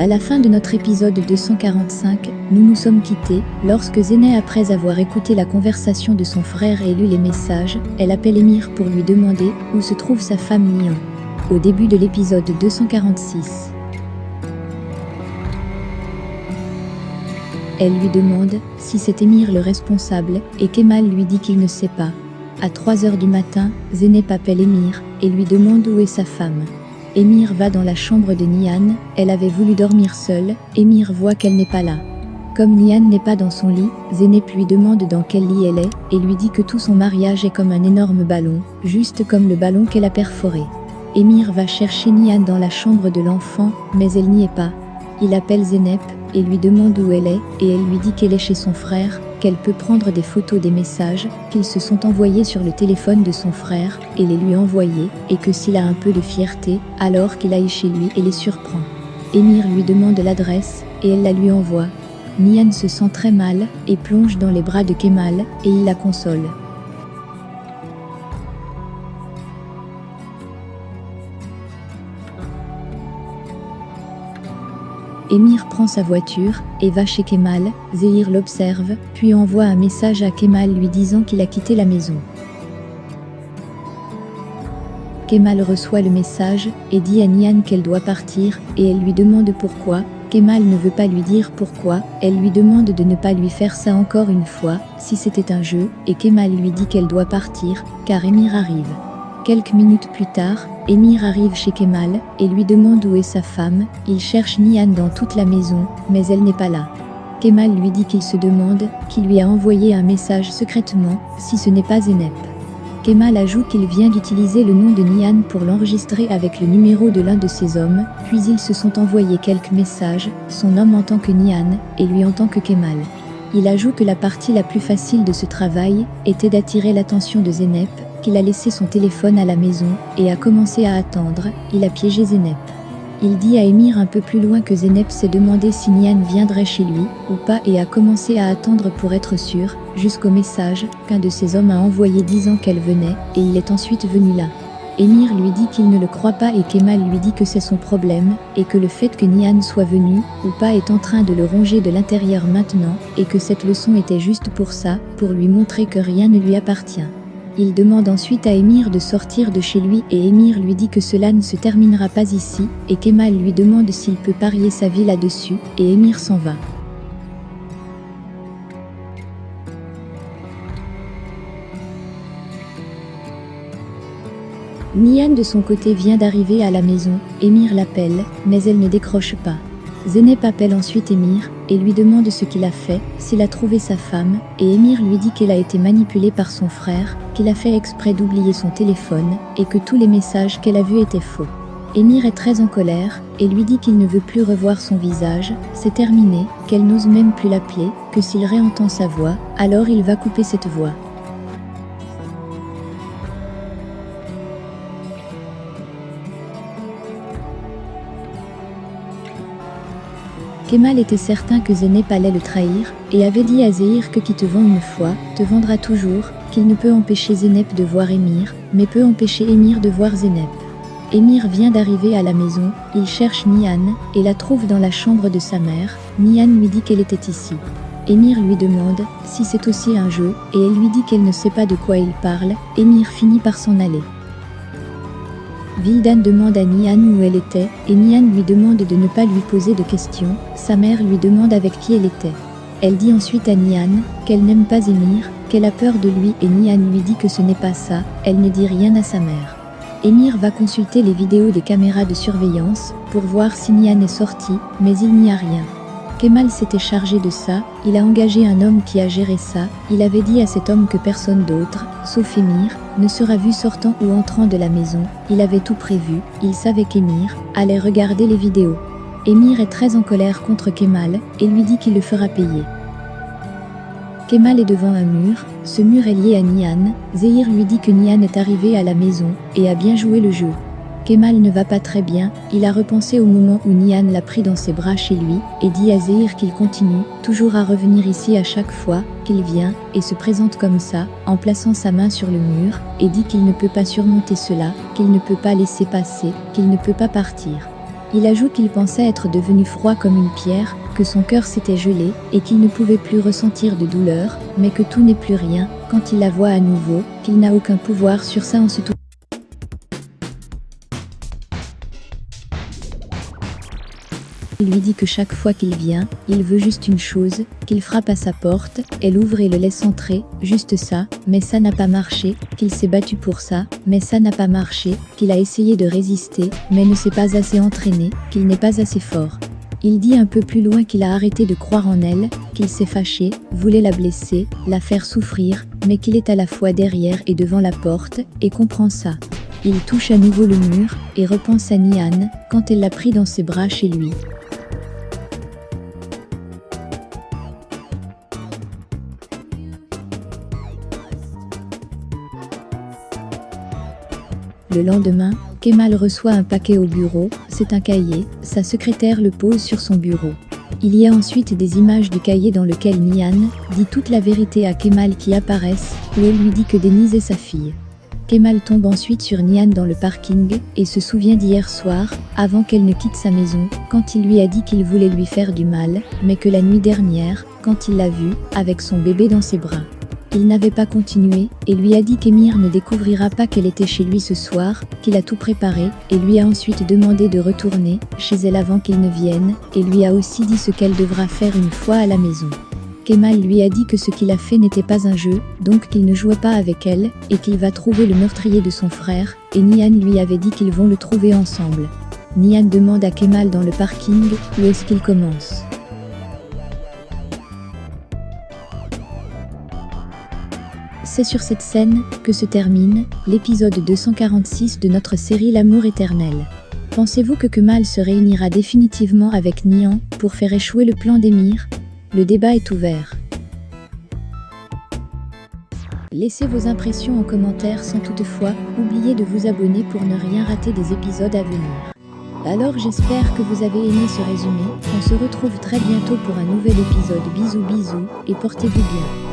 À la fin de notre épisode 245, nous nous sommes quittés, lorsque Zeynep, après avoir écouté la conversation de son frère et lu les messages, elle appelle Émir pour lui demander où se trouve sa femme Nihan. Au début de l'épisode 246. Elle lui demande si c'est Émir le responsable, et Kemal lui dit qu'il ne sait pas. À 3h du matin, Zeynep appelle Émir et lui demande où est sa femme. Émir va dans la chambre de Nihan, elle avait voulu dormir seule, Émir voit qu'elle n'est pas là. Comme Nihan n'est pas dans son lit, Zeynep lui demande dans quel lit elle est, et lui dit que tout son mariage est comme un énorme ballon, juste comme le ballon qu'elle a perforé. Émir va chercher Nihan dans la chambre de l'enfant, mais elle n'y est pas. Il appelle Zeynep et lui demande où elle est, et elle lui dit qu'elle est chez son frère, qu'elle peut prendre des photos des messages qu'ils se sont envoyés sur le téléphone de son frère et les lui envoyer, et que s'il a un peu de fierté, alors qu'il aille chez lui et les surprend. Émir lui demande l'adresse et elle la lui envoie. Nihan se sent très mal et plonge dans les bras de Kemal et il la console. Émir prend sa voiture et va chez Kemal, Zehir l'observe, puis envoie un message à Kemal lui disant qu'il a quitté la maison. Kemal reçoit le message et dit à Nihan qu'elle doit partir, et elle lui demande pourquoi. Kemal ne veut pas lui dire pourquoi, elle lui demande de ne pas lui faire ça encore une fois, si c'était un jeu, et Kemal lui dit qu'elle doit partir, car Émir arrive. Quelques minutes plus tard, Émir arrive chez Kemal et lui demande où est sa femme. Il cherche Nihan dans toute la maison, mais elle n'est pas là. Kemal lui dit qu'il se demande qui lui a envoyé un message secrètement, si ce n'est pas Zeynep. Kemal ajoute qu'il vient d'utiliser le nom de Nihan pour l'enregistrer avec le numéro de l'un de ses hommes, puis ils se sont envoyés quelques messages, son homme en tant que Nihan et lui en tant que Kemal. Il ajoute que la partie la plus facile de ce travail était d'attirer l'attention de Zeynep, qu'il a laissé son téléphone à la maison et a commencé à attendre. Il a piégé Zeynep. Il dit à Émir un peu plus loin que Zeynep s'est demandé si Nihan viendrait chez lui ou pas et a commencé à attendre pour être sûr, jusqu'au message qu'un de ses hommes a envoyé disant qu'elle venait, et il est ensuite venu là. Émir lui dit qu'il ne le croit pas et Kemal lui dit que c'est son problème, et que le fait que Nihan soit venu ou pas est en train de le ronger de l'intérieur maintenant, et que cette leçon était juste pour ça, pour lui montrer que rien ne lui appartient. Il demande ensuite à Émir de sortir de chez lui et Émir lui dit que cela ne se terminera pas ici, et Kemal lui demande s'il peut parier sa vie là-dessus, et Émir s'en va. Nihan de son côté vient d'arriver à la maison, Émir l'appelle, mais elle ne décroche pas. Zeynep appelle ensuite Émir et lui demande ce qu'il a fait, s'il a trouvé sa femme, et Émir lui dit qu'elle a été manipulée par son frère, qu'il a fait exprès d'oublier son téléphone, et que tous les messages qu'elle a vus étaient faux. Émir est très en colère, et lui dit qu'il ne veut plus revoir son visage, c'est terminé, qu'elle n'ose même plus l'appeler, que s'il réentend sa voix, alors il va couper cette voix. Kemal était certain que Zeynep allait le trahir, et avait dit à Zehir que qui te vend une fois, te vendra toujours, qu'il ne peut empêcher Zeynep de voir Émir, mais peut empêcher Émir de voir Zeynep. Émir vient d'arriver à la maison, il cherche Nihan, et la trouve dans la chambre de sa mère. Nihan lui dit qu'elle était ici. Émir lui demande si c'est aussi un jeu, et elle lui dit qu'elle ne sait pas de quoi il parle. Émir finit par s'en aller. Vildan demande à Nihan où elle était, et Nihan lui demande de ne pas lui poser de questions. Sa mère lui demande avec qui elle était. Elle dit ensuite à Nihan qu'elle n'aime pas Émir, qu'elle a peur de lui, et Nihan lui dit que ce n'est pas ça. Elle ne dit rien à sa mère. Émir va consulter les vidéos des caméras de surveillance pour voir si Nihan est sorti, mais il n'y a rien. Kemal s'était chargé de ça, il a engagé un homme qui a géré ça, il avait dit à cet homme que personne d'autre, sauf Émir, ne sera vu sortant ou entrant de la maison, il avait tout prévu, il savait qu'Émir allait regarder les vidéos. Émir est très en colère contre Kemal et lui dit qu'il le fera payer. Kemal est devant un mur, ce mur est lié à Nihan, Zehir lui dit que Nihan est arrivé à la maison et a bien joué le jeu. Kemal ne va pas très bien, il a repensé au moment où Nihan l'a pris dans ses bras chez lui, et dit à Zehir qu'il continue, toujours à revenir ici à chaque fois qu'il vient, et se présente comme ça, en plaçant sa main sur le mur, et dit qu'il ne peut pas surmonter cela, qu'il ne peut pas laisser passer, qu'il ne peut pas partir. Il ajoute qu'il pensait être devenu froid comme une pierre, que son cœur s'était gelé, et qu'il ne pouvait plus ressentir de douleur, mais que tout n'est plus rien, quand il la voit à nouveau, qu'il n'a aucun pouvoir sur ça en se touchant. Il lui dit que chaque fois qu'il vient, il veut juste une chose, qu'il frappe à sa porte, elle ouvre et le laisse entrer, juste ça, mais ça n'a pas marché, qu'il s'est battu pour ça, mais ça n'a pas marché, qu'il a essayé de résister, mais ne s'est pas assez entraîné, qu'il n'est pas assez fort. Il dit un peu plus loin qu'il a arrêté de croire en elle, qu'il s'est fâché, voulait la blesser, la faire souffrir, mais qu'il est à la fois derrière et devant la porte, et comprend ça. Il touche à nouveau le mur, et repense à Nian, quand elle l'a pris dans ses bras chez lui. Le lendemain, Kemal reçoit un paquet au bureau, c'est un cahier, sa secrétaire le pose sur son bureau. Il y a ensuite des images du cahier dans lequel Nian dit toute la vérité à Kemal qui apparaissent, où elle lui dit que Denise est sa fille. Kemal tombe ensuite sur Nian dans le parking, et se souvient d'hier soir, avant qu'elle ne quitte sa maison, quand il lui a dit qu'il voulait lui faire du mal, mais que la nuit dernière, quand il l'a vue, avec son bébé dans ses bras. Il n'avait pas continué, et lui a dit qu'Emir ne découvrira pas qu'elle était chez lui ce soir, qu'il a tout préparé, et lui a ensuite demandé de retourner chez elle avant qu'il ne vienne, et lui a aussi dit ce qu'elle devra faire une fois à la maison. Kemal lui a dit que ce qu'il a fait n'était pas un jeu, donc qu'il ne jouait pas avec elle, et qu'il va trouver le meurtrier de son frère, et Nian lui avait dit qu'ils vont le trouver ensemble. Nian demande à Kemal dans le parking où est-ce qu'il commence. C'est sur cette scène que se termine l'épisode 246 de notre série L'amour éternel. Pensez-vous que Kemal se réunira définitivement avec Nian pour faire échouer le plan d'Emir ? Le débat est ouvert. Laissez vos impressions en commentaire sans toutefois oublier de vous abonner pour ne rien rater des épisodes à venir. Alors j'espère que vous avez aimé ce résumé, on se retrouve très bientôt pour un nouvel épisode. Bisous bisous et portez-vous bien.